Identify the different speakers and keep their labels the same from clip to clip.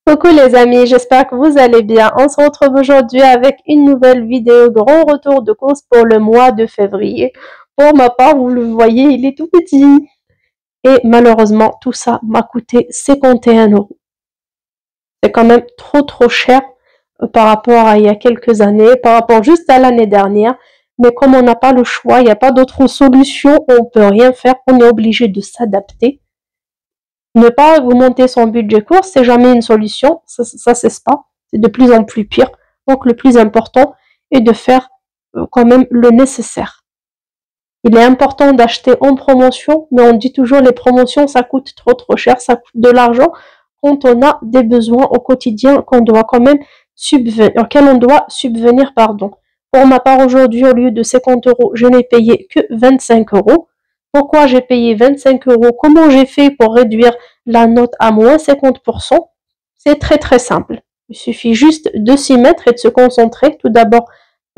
Speaker 1: Coucou les amis, j'espère que vous allez bien. On se retrouve aujourd'hui avec une nouvelle vidéo grand retour de course pour le mois de février. Pour ma part, vous le voyez, il est tout petit. Et malheureusement, tout ça m'a coûté 51 euros. C'est quand même trop cher par rapport à il y a quelques années, par rapport juste à l'année dernière. Mais comme on n'a pas le choix, il n'y a pas d'autre solution, on ne peut rien faire, on est obligé de s'adapter. Ne pas augmenter son budget course, c'est jamais une solution, ça c'est pas, c'est de plus en plus pire. Donc le plus important est de faire quand même le nécessaire. Il est important d'acheter en promotion, mais on dit toujours les promotions ça coûte trop cher, ça coûte de l'argent quand on a des besoins au quotidien qu'on doit quand même auxquels on doit subvenir, pardon. Pour ma part aujourd'hui, au lieu de 50 euros, je n'ai payé que 25 euros. Pourquoi j'ai payé 25 euros? Comment j'ai fait pour réduire la note à moins 50%? C'est très simple. Il suffit juste de s'y mettre et de se concentrer. Tout d'abord,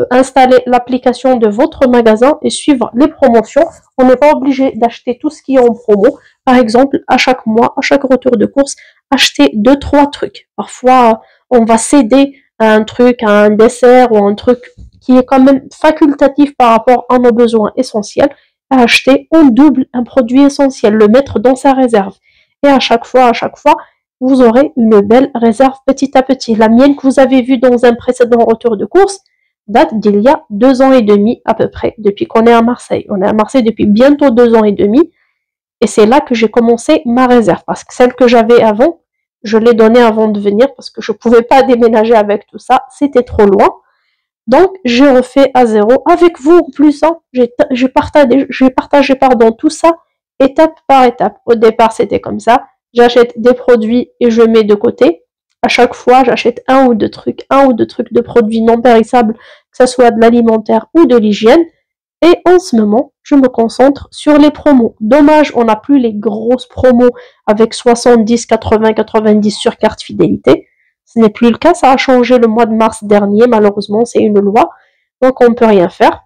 Speaker 1: installer l'application de votre magasin et suivre les promotions. On n'est pas obligé d'acheter tout ce qui est en promo. Par exemple, à chaque mois, à chaque retour de course, acheter 2-3 trucs. Parfois, on va céder à un truc, à un dessert ou un truc qui est quand même facultatif par rapport à nos besoins essentiels, à acheter en double un produit essentiel, le mettre dans sa réserve. Et à chaque fois, vous aurez une belle réserve petit à petit. La mienne que vous avez vue dans un précédent retour de course date d'il y a 2 ans et demi à peu près, depuis qu'on est à Marseille. On est à Marseille depuis bientôt 2 ans et demi. Et c'est là que j'ai commencé ma réserve. Parce que celle que j'avais avant, je l'ai donnée avant de venir parce que je ne pouvais pas déménager avec tout ça. C'était trop loin. Donc, j'ai refait à zéro avec vous en plus. Hein, j'ai partagé tout ça étape par étape. Au départ, c'était comme ça. J'achète des produits et je mets de côté. À chaque fois, j'achète un ou deux trucs de produits non périssables, que ce soit de l'alimentaire ou de l'hygiène. Et en ce moment, je me concentre sur les promos. Dommage, on n'a plus les grosses promos avec 70, 80, 90 sur carte fidélité. Ce n'est plus le cas, ça a changé le mois de mars dernier, malheureusement, c'est une loi, donc on ne peut rien faire.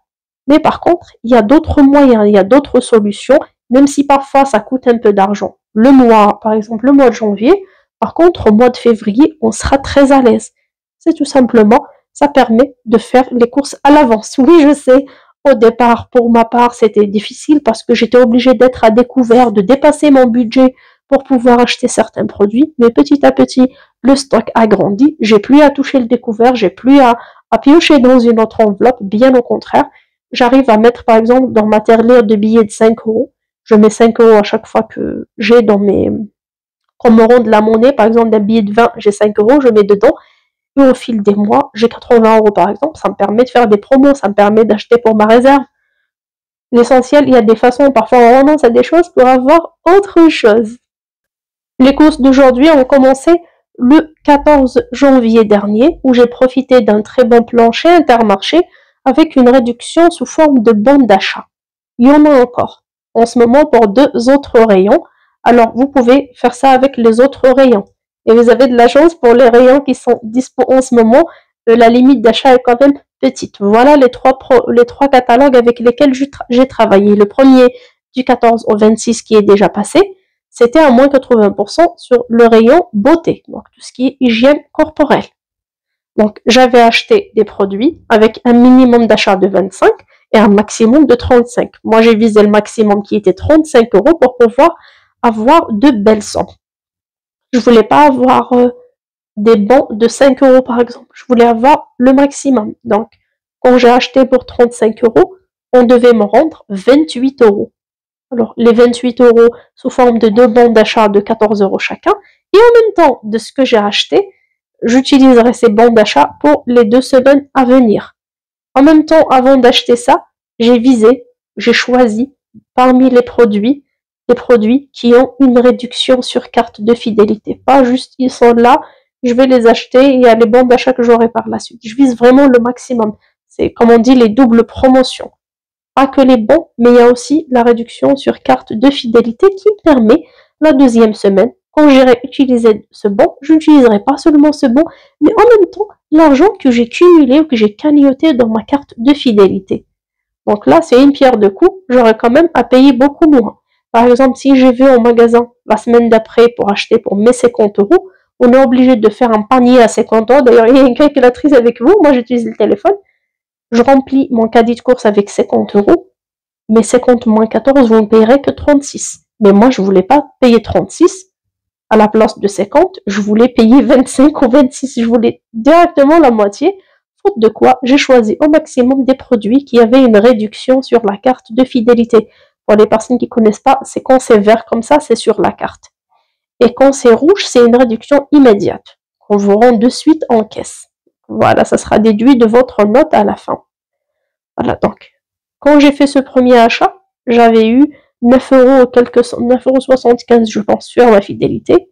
Speaker 1: Mais par contre, il y a d'autres moyens, il y a d'autres solutions, même si parfois ça coûte un peu d'argent. Par exemple, le mois de janvier, par contre, au mois de février, on sera très à l'aise. C'est tout simplement, ça permet de faire les courses à l'avance. Oui, je sais, au départ, pour ma part, c'était difficile parce que j'étais obligée d'être à découvert, de dépasser mon budget pour pouvoir acheter certains produits, mais petit à petit, le stock a grandi, j'ai plus à toucher le découvert, j'ai plus à piocher dans une autre enveloppe, bien au contraire. J'arrive à mettre, par exemple, dans ma tirelire de billets de 5 euros, je mets 5 euros à chaque fois que j'ai qu'on me rende la monnaie, par exemple, d'un billet de 20, j'ai 5 euros, je mets dedans, et au fil des mois, j'ai 80 euros par exemple, ça me permet de faire des promos, ça me permet d'acheter pour ma réserve. L'essentiel, il y a des façons, parfois on renonce à des choses pour avoir autre chose. Les courses d'aujourd'hui ont commencé le 14 janvier dernier, où j'ai profité d'un très bon plan chez Intermarché avec une réduction sous forme de bon d'achat. Il y en a encore en ce moment pour 2 autres rayons, alors vous pouvez faire ça avec les autres rayons. Et vous avez de la chance pour les rayons qui sont dispo en ce moment, la limite d'achat est quand même petite. Voilà les trois catalogues avec lesquels j'ai travaillé. Le premier du 14 au 26 qui est déjà passé, c'était à moins 80% sur le rayon beauté, donc tout ce qui est hygiène corporelle. Donc j'avais acheté des produits avec un minimum d'achat de 25 et un maximum de 35. Moi j'ai visé le maximum qui était 35 euros pour pouvoir avoir de belles sommes. Je voulais pas avoir des bons de 5 euros par exemple, je voulais avoir le maximum. Donc quand j'ai acheté pour 35 euros, on devait me rendre 28 euros. Alors, les 28 euros sous forme de 2 bons d'achat de 14 euros chacun. Et en même temps de ce que j'ai acheté, j'utiliserai ces bons d'achat pour les 2 semaines à venir. En même temps, avant d'acheter ça, j'ai choisi parmi les produits qui ont une réduction sur carte de fidélité. Pas juste, ils sont là, je vais les acheter et il y a les bons d'achat que j'aurai par la suite. Je vise vraiment le maximum. C'est, comme on dit, les doubles promotions. Pas que les bons, mais il y a aussi la réduction sur carte de fidélité qui permet la 2e semaine, quand j'irai utiliser ce bon, je n'utiliserai pas seulement ce bon, mais en même temps l'argent que j'ai cumulé ou que j'ai cagnoté dans ma carte de fidélité. Donc là, c'est une pierre deux coups, j'aurai quand même à payer beaucoup moins. Par exemple, si je vais au magasin la semaine d'après pour acheter pour mes 50 euros, On est obligé de faire un panier à 50 €. D'ailleurs, il y a une calculatrice avec vous. Moi, j'utilise le téléphone. Je remplis mon caddie de course avec 50 €. Mais 50 moins 14, vous ne payerez que 36. Mais moi, je voulais pas payer 36 à la place de 50. Je voulais payer 25 ou 26. Je voulais directement la moitié. Faute de quoi, j'ai choisi au maximum des produits qui avaient une réduction sur la carte de fidélité. Pour les personnes qui connaissent pas, c'est quand c'est vert comme ça, c'est sur la carte. Et quand c'est rouge, c'est une réduction immédiate, qu'on vous rend de suite en caisse. Voilà, ça sera déduit de votre note à la fin. Voilà, donc, quand j'ai fait ce premier achat, j'avais eu 9,75 € je pense, sur ma fidélité,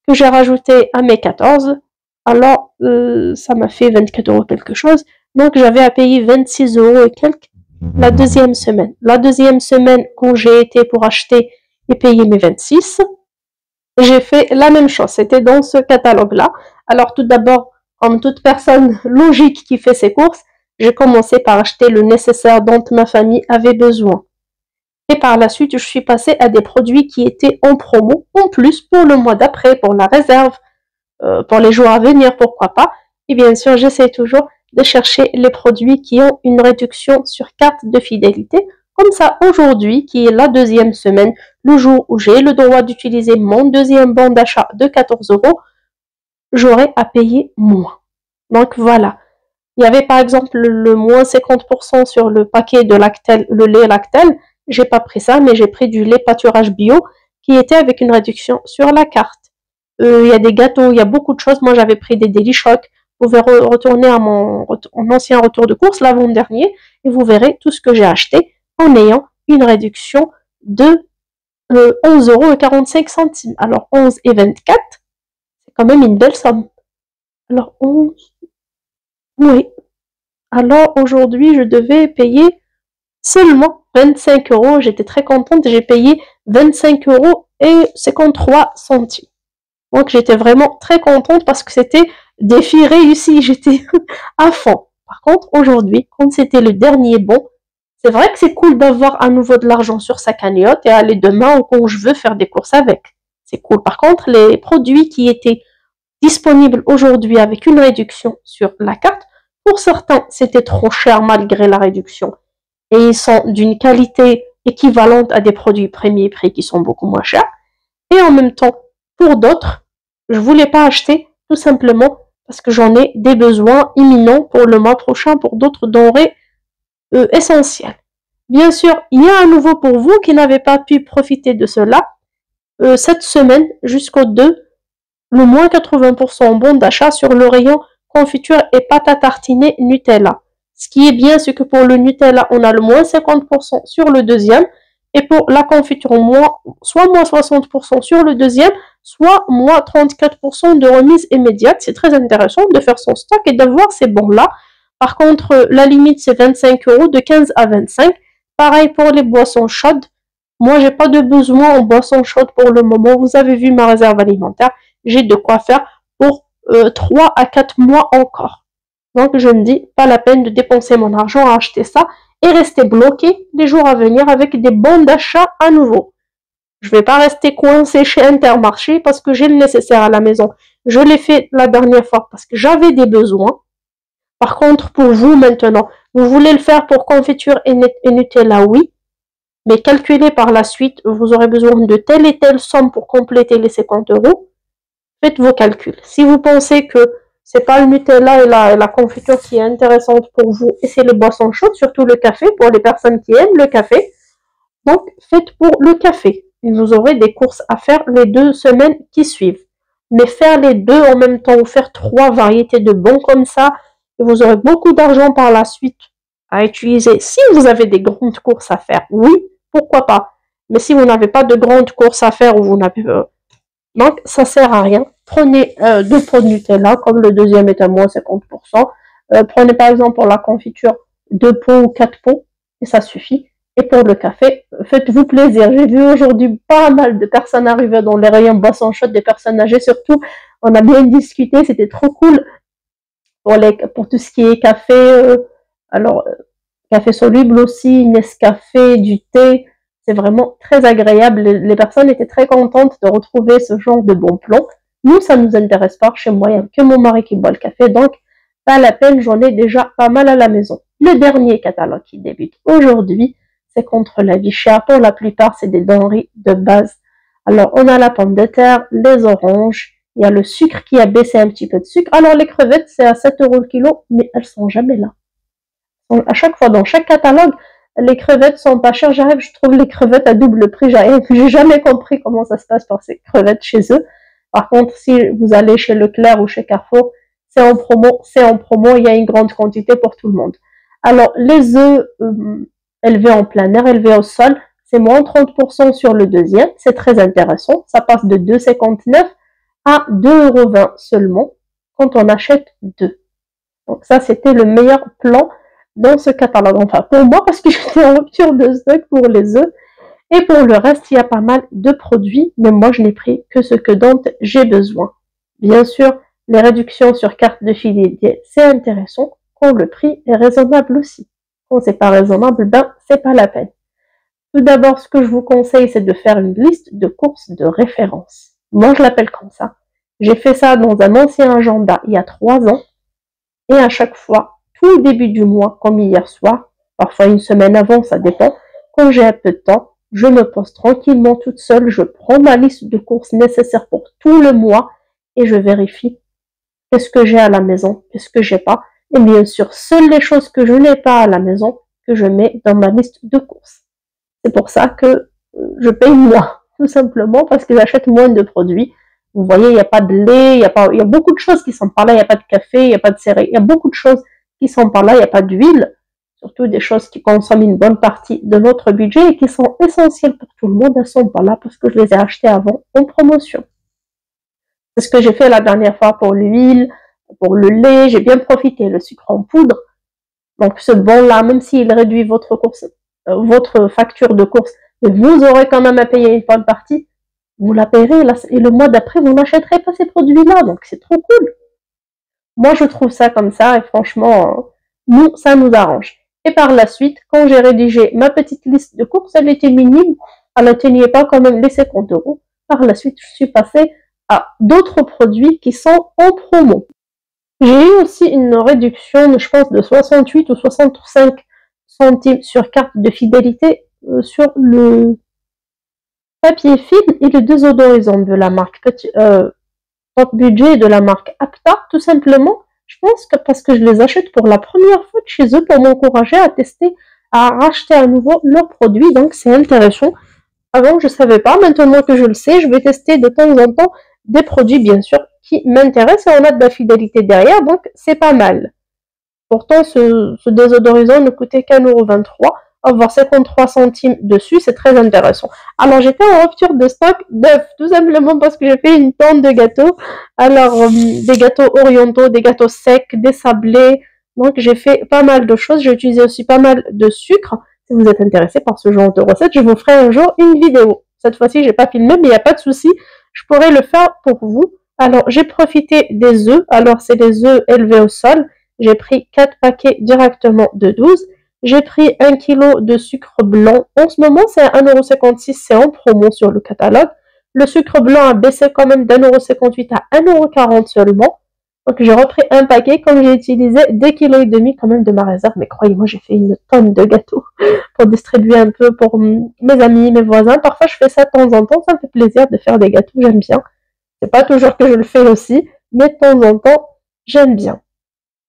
Speaker 1: que j'ai rajouté à mes 14. Alors, ça m'a fait 24 € quelque chose. Donc, j'avais à payer 26 € et quelques la deuxième semaine. La deuxième semaine, quand j'ai été pour acheter et payer mes 26, j'ai fait la même chose. C'était dans ce catalogue-là. Alors, tout d'abord, comme toute personne logique qui fait ses courses, j'ai commencé par acheter le nécessaire dont ma famille avait besoin. Et par la suite, je suis passée à des produits qui étaient en promo, en plus pour le mois d'après, pour la réserve, pour les jours à venir, pourquoi pas. Et bien sûr, j'essaie toujours de chercher les produits qui ont une réduction sur carte de fidélité. Comme ça, aujourd'hui, qui est la deuxième semaine, le jour où j'ai le droit d'utiliser mon deuxième bon d'achat de 14 €, j'aurai à payer moins. Donc voilà. Il y avait par exemple le moins 50% sur le paquet de Lactel, le lait Lactel. J'ai pas pris ça, mais j'ai pris du lait pâturage bio qui était avec une réduction sur la carte. Il y a des gâteaux, il y a beaucoup de choses. Moi, j'avais pris des Delichoc. Vous pouvez retourner à mon ancien retour de course l'avant-dernier et vous verrez tout ce que j'ai acheté en ayant une réduction de 11,45 €. Alors 11 et 24, c'est quand même une belle somme. Alors 11, oui. Alors aujourd'hui, je devais payer seulement 25 €. J'étais très contente, j'ai payé 25,53 €. Donc j'étais vraiment très contente parce que c'était défi réussi, j'étais à fond. Par contre, aujourd'hui, comme c'était le dernier bon, c'est vrai que c'est cool d'avoir à nouveau de l'argent sur sa cagnotte et aller demain ou quand je veux faire des courses avec. C'est cool. Par contre, les produits qui étaient disponibles aujourd'hui avec une réduction sur la carte, pour certains, c'était trop cher malgré la réduction. Et ils sont d'une qualité équivalente à des produits premier prix qui sont beaucoup moins chers. Et en même temps, pour d'autres, je voulais pas acheter tout simplement parce que j'en ai des besoins imminents pour le mois prochain pour d'autres denrées essentielles. Bien sûr, il y a à nouveau pour vous qui n'avez pas pu profiter de cela, cette semaine jusqu'au 2, le moins 80% en bon d'achat sur le rayon confiture et pâte à tartiner Nutella. Ce qui est bien, c'est que pour le Nutella, on a le moins 50% sur le deuxième. Et pour la confiture, soit moins 60% sur le deuxième, soit moins 34% de remise immédiate. C'est très intéressant de faire son stock et d'avoir ces bons-là. Par contre, la limite, c'est 25 € de 15 à 25. Pareil pour les boissons chaudes. Moi, j'ai pas de besoin en boissons chaudes pour le moment. Vous avez vu ma réserve alimentaire. J'ai de quoi faire pour 3 à 4 mois encore. Donc, je me dis, pas la peine de dépenser mon argent à acheter ça et rester bloqué les jours à venir avec des bons d'achat à nouveau. Je vais pas rester coincé chez Intermarché parce que j'ai le nécessaire à la maison. Je l'ai fait la dernière fois parce que j'avais des besoins. Par contre, pour vous maintenant, vous voulez le faire pour confiture et Nutella, oui. Mais calculez par la suite, vous aurez besoin de telle et telle somme pour compléter les 50 €. Faites vos calculs. Si vous pensez que c'est pas le Nutella et la confiture qui est intéressante pour vous, et c'est les boissons chaudes, surtout le café, pour les personnes qui aiment le café. Donc, faites pour le café. Et vous aurez des courses à faire les 2 semaines qui suivent. Mais faire les deux en même temps, ou faire 3 variétés de bons comme ça, et vous aurez beaucoup d'argent par la suite à utiliser. Si vous avez des grandes courses à faire, oui, pourquoi pas. Mais si vous n'avez pas de grandes courses à faire, ou vous n'avez donc, ça sert à rien. Prenez 2 pots de Nutella, comme le deuxième est à moins 50%. Prenez par exemple pour la confiture 2 pots ou 4 pots, et ça suffit. Et pour le café, faites-vous plaisir. J'ai vu aujourd'hui pas mal de personnes arriver dans les rayons boissons chaudes, des personnes âgées surtout. On a bien discuté, c'était trop cool. Pour tout ce qui est café, café soluble aussi, Nescafé, du thé. C'est vraiment très agréable. Les personnes étaient très contentes de retrouver ce genre de bon plan. Nous, ça nous intéresse pas. Chez moi, il n'y a que mon mari qui boit le café, donc pas la peine, j'en ai déjà pas mal à la maison. Le dernier catalogue qui débute aujourd'hui, c'est contre la vie chère. Pour la plupart, c'est des denrées de base. Alors, on a la pomme de terre, les oranges, il y a le sucre qui a baissé un petit peu de sucre. Alors, les crevettes, c'est à 7 € le kilo, mais elles sont jamais là. À chaque fois, dans chaque catalogue, les crevettes sont pas chères. J'arrive, je trouve les crevettes à double prix. J'ai jamais compris comment ça se passe pour ces crevettes chez eux. Par contre, si vous allez chez Leclerc ou chez Carrefour, c'est en promo, il y a une grande quantité pour tout le monde. Alors, les œufs élevés en plein air, élevés au sol, c'est moins 30% sur le deuxième. C'est très intéressant. Ça passe de 2,59 à 2,20 € seulement quand on achète deux. Donc ça, c'était le meilleur plan dans ce catalogue. Enfin, pour moi, parce que j'étais en rupture de stock pour les œufs. Et pour le reste, il y a pas mal de produits, mais moi, je n'ai pris que ce que dont j'ai besoin. Bien sûr, les réductions sur carte de fidélité, c'est intéressant quand le prix est raisonnable aussi. Quand c'est pas raisonnable, ben, c'est pas la peine. Tout d'abord, ce que je vous conseille, c'est de faire une liste de courses de référence. Moi, je l'appelle comme ça. J'ai fait ça dans un ancien agenda il y a 3 ans. Et à chaque fois, tout au début du mois, comme hier soir, parfois une semaine avant, ça dépend, quand j'ai un peu de temps, je me pose tranquillement toute seule, je prends ma liste de courses nécessaires pour tout le mois et je vérifie qu'est-ce que j'ai à la maison, qu'est-ce que j'ai pas. Et bien sûr, seules les choses que je n'ai pas à la maison, que je mets dans ma liste de courses. C'est pour ça que je paye moins, tout simplement, parce que j'achète moins de produits. Vous voyez, il n'y a pas de lait, il y a beaucoup de choses qui sont par là, il n'y a pas de café, il n'y a pas de céréales, il y a beaucoup de choses qui sont par là, il n'y a pas d'huile, surtout des choses qui consomment une bonne partie de notre budget et qui sont essentielles pour tout le monde, elles sont pas là parce que je les ai achetées avant en promotion. C'est ce que j'ai fait la dernière fois pour l'huile, pour le lait, j'ai bien profité, le sucre en poudre. Donc ce bon-là, même s'il réduit votre facture de course, vous aurez quand même à payer une bonne partie, vous la payerez et le mois d'après, vous n'achèterez pas ces produits-là, donc c'est trop cool. Moi, je trouve ça comme ça et franchement, nous, ça nous arrange. Et par la suite, quand j'ai rédigé ma petite liste de courses, elle était minime, elle n'atteignait pas quand même les 50 €. Par la suite, je suis passée à d'autres produits qui sont en promo. J'ai eu aussi une réduction, je pense, de 68 ou 65 centimes sur carte de fidélité sur le papier film et le désodorisant de la marque top budget de la marque Apta, tout simplement. Je pense que parce que je les achète pour la première fois de chez eux pour m'encourager à tester, à racheter à nouveau leurs produits. Donc c'est intéressant. Avant je savais pas, maintenant que je le sais, je vais tester de temps en temps des produits bien sûr qui m'intéressent et on a de la fidélité derrière, donc c'est pas mal. Pourtant ce désodorisant ne coûtait qu'1,23 €. Avoir 53 centimes dessus, c'est très intéressant. Alors j'étais en rupture de stock d'œufs, tout simplement parce que j'ai fait une tonne de gâteaux. Alors des gâteaux orientaux, des gâteaux secs, des sablés. Donc j'ai fait pas mal de choses. J'ai utilisé aussi pas mal de sucre. Si vous êtes intéressé par ce genre de recette, je vous ferai un jour une vidéo. Cette fois-ci, j'ai pas filmé, mais il n'y a pas de souci. Je pourrais le faire pour vous. Alors j'ai profité des œufs. Alors c'est des œufs élevés au sol. J'ai pris 4 paquets directement de 12. J'ai pris 1 kg de sucre blanc. En ce moment, c'est à 1,56 €. C'est en promo sur le catalogue. Le sucre blanc a baissé quand même d'1,58 € à 1,40 € seulement. Donc, j'ai repris un paquet comme j'ai utilisé 2,5 kg quand même de ma réserve. Mais croyez-moi, j'ai fait une tonne de gâteaux pour distribuer un peu pour mes amis, mes voisins. Parfois, je fais ça de temps en temps. Ça me fait plaisir de faire des gâteaux. J'aime bien. C'est pas toujours que je le fais aussi, mais de temps en temps, j'aime bien.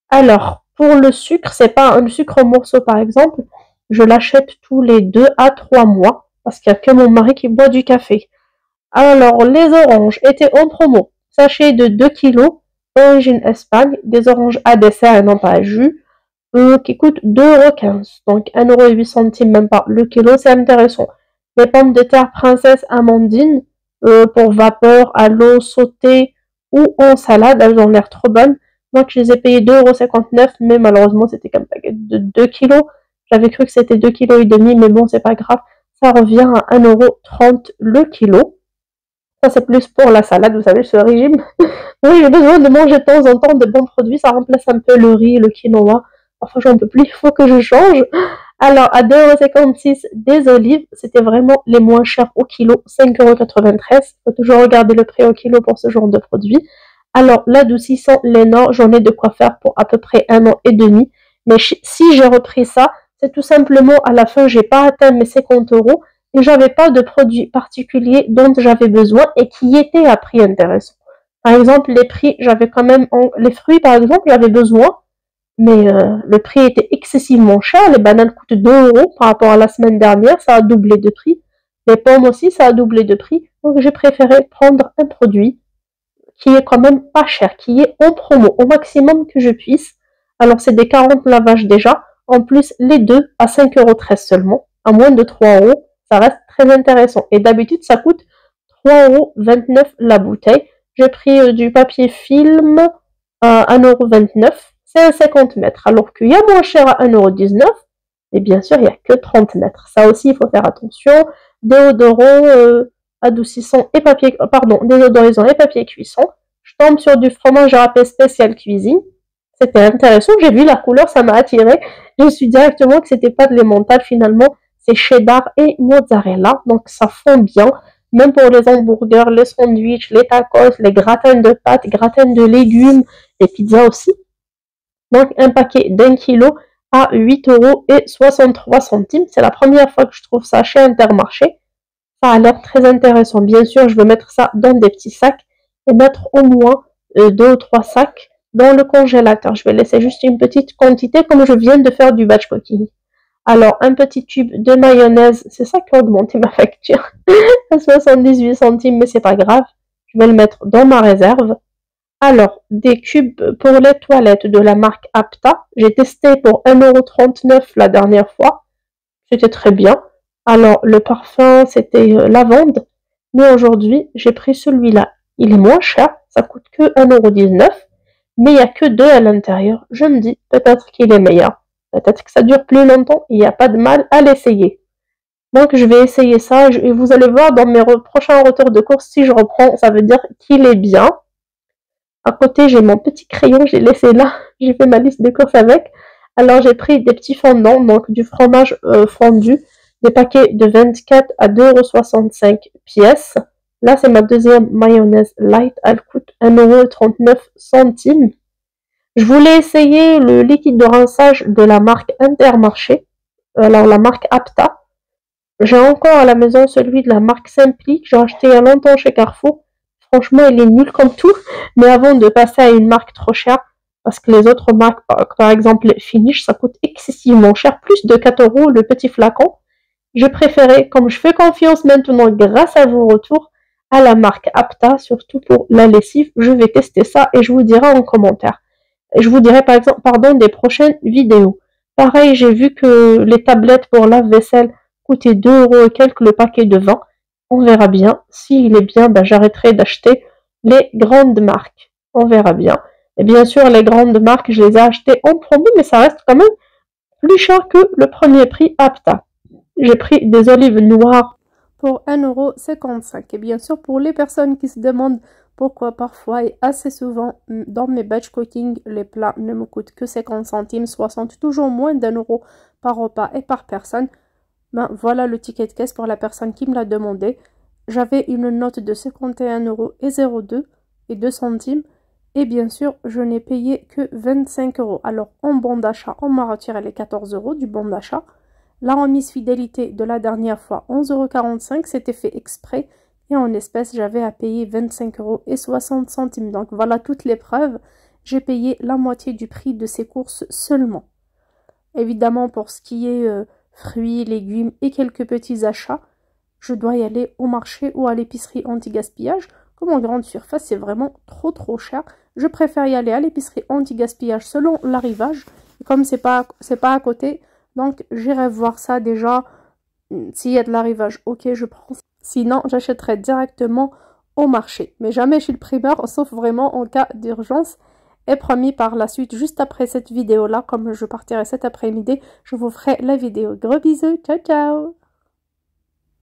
Speaker 1: Alors, pour le sucre, c'est pas un sucre en morceaux par exemple, je l'achète tous les 2 à 3 mois, parce qu'il n'y a que mon mari qui boit du café. Alors, les oranges étaient en promo, sachet de 2 kg, origine Espagne, des oranges à dessert et non pas à jus, qui coûtent 2,15 €, donc 1,08 € même pas le kilo, c'est intéressant. Les pommes de terre princesse amandine, pour vapeur, à l'eau, sautée ou en salade, elles ont l'air trop bonnes. Donc, je les ai payés 2,59 €, mais malheureusement, c'était qu'un paquet de 2 kg. J'avais cru que c'était 2,5 kg, mais bon, c'est pas grave. Ça revient à 1,30 € le kilo. Ça, c'est plus pour la salade, vous savez, ce régime. Oui, j'ai besoin de manger de temps en temps de bons produits. Ça remplace un peu le riz, le quinoa. Parfois, j'en peux plus, il faut que je change. Alors, à 2,56 € des olives, c'était vraiment les moins chers au kilo, 5,93 €. Il faut toujours regarder le prix au kilo pour ce genre de produit. Alors, l'adoucissant Lénor, j'en ai de quoi faire pour à peu près 1 an et demi. Mais si j'ai repris ça, c'est tout simplement à la fin, j'ai pas atteint mes 50 € et j'avais pas de produit particulier dont j'avais besoin et qui était à prix intéressant. Par exemple, les prix, j'avais quand même, les fruits par exemple, j'avais besoin, mais le prix était excessivement cher. Les bananes coûtent 2 € par rapport à la semaine dernière, ça a doublé de prix. Les pommes aussi, ça a doublé de prix. Donc j'ai préféré prendre un produit qui est quand même pas cher, qui est en promo au maximum que je puisse. Alors c'est des 40 lavages déjà. En plus, les deux à 5,13 € seulement, à moins de 3 €. Ça reste très intéressant. Et d'habitude, ça coûte 3,29 € la bouteille. J'ai pris du papier film à 1,29 €. C'est un 50 mètres. Alors qu'il y a moins cher à 1,19 €. Et bien sûr, il n'y a que 30 mètres. Ça aussi, il faut faire attention. Déodorant, adoucissant et papier, déodorisant et papier cuisson. Je tombe sur du fromage râpé spécial cuisine. C'était intéressant. J'ai vu la couleur, ça m'a attiré. Je me suis directement que c'était pas de l'emmental finalement. C'est cheddar et mozzarella. Donc ça fond bien. Même pour les hamburgers, les sandwichs, les tacos, les gratins de pâtes, gratins de légumes, les pizzas aussi. Donc un paquet d'1 kg à 8,63 €. C'est la première fois que je trouve ça chez Intermarché. Ça a l'air très intéressant. Bien sûr, je vais mettre ça dans des petits sacs et mettre au moins 2 ou 3 sacs dans le congélateur. Je vais laisser juste une petite quantité comme je viens de faire du batch cooking. Alors, un petit tube de mayonnaise, c'est ça qui a augmenté ma facture à 78 centimes, mais c'est pas grave. Je vais le mettre dans ma réserve. Alors, des cubes pour les toilettes de la marque Apta. J'ai testé pour 1,39 € la dernière fois. C'était très bien. Alors, le parfum, c'était lavande. Mais aujourd'hui, j'ai pris celui-là. Il est moins cher. Ça coûte que 1,19 €. Mais il n'y a que 2 à l'intérieur. Je me dis, peut-être qu'il est meilleur. Peut-être que ça dure plus longtemps. Il n'y a pas de mal à l'essayer. Donc, je vais essayer ça. Et vous allez voir dans mes prochains retours de course, si je reprends, ça veut dire qu'il est bien. À côté, j'ai mon petit crayon. J'ai laissé là. J'ai fait ma liste de courses avec. Alors, j'ai pris des petits fondants, donc du fromage fondu. Des paquets de 24 à 2,65 € pièce. Là, c'est ma deuxième mayonnaise light. Elle coûte 1,39 €. Je voulais essayer le liquide de rinçage de la marque Intermarché. Alors, la marque Apta. J'ai encore à la maison celui de la marque Simply que j'ai acheté il y a longtemps chez Carrefour. Franchement, il est nul comme tout. Mais avant de passer à une marque trop chère, parce que les autres marques, par exemple Finish, ça coûte excessivement cher, plus de 4 € le petit flacon. Je préférais, comme je fais confiance maintenant grâce à vos retours, à la marque Apta, surtout pour la lessive. Je vais tester ça et je vous dirai en commentaire. Je vous dirai par exemple, des prochaines vidéos. Pareil, j'ai vu que les tablettes pour lave-vaisselle coûtaient 2 € et quelques le paquet de 20. On verra bien. S'il est bien, j'arrêterai d'acheter les grandes marques. On verra bien. Et bien sûr, les grandes marques, je les ai achetées en promo, mais ça reste quand même plus cher que le premier prix Apta. J'ai pris des olives noires pour 1,55 €. Et bien sûr, pour les personnes qui se demandent pourquoi parfois et assez souvent dans mes batch cooking, les plats ne me coûtent que 50 centimes, 60, toujours moins d'1 € par repas et par personne. Voilà le ticket de caisse pour la personne qui me l'a demandé. J'avais une note de 51,02 € et 2 centimes. Et bien sûr, je n'ai payé que 25 €. Alors, en bon d'achat, on m'a retiré les 14 € du bon d'achat. La remise fidélité de la dernière fois, 11,45 €, c'était fait exprès. Et en espèces, j'avais à payer 25,60 €. Donc, voilà toutes les preuves. J'ai payé la moitié du prix de ces courses seulement. Évidemment, pour ce qui est fruits, légumes et quelques petits achats, je dois y aller au marché ou à l'épicerie anti-gaspillage. Comme en grande surface, c'est vraiment trop cher. Je préfère y aller à l'épicerie anti-gaspillage selon l'arrivage. Comme c'est pas à côté, donc j'irai voir ça déjà. S'il y a de l'arrivage, ok, je prends. Sinon, j'achèterai directement au marché. Mais jamais chez le primeur, sauf vraiment en cas d'urgence. Et promis, par la suite, juste après cette vidéo-là, comme je partirai cet après-midi, je vous ferai la vidéo. Gros bisous, ciao ciao!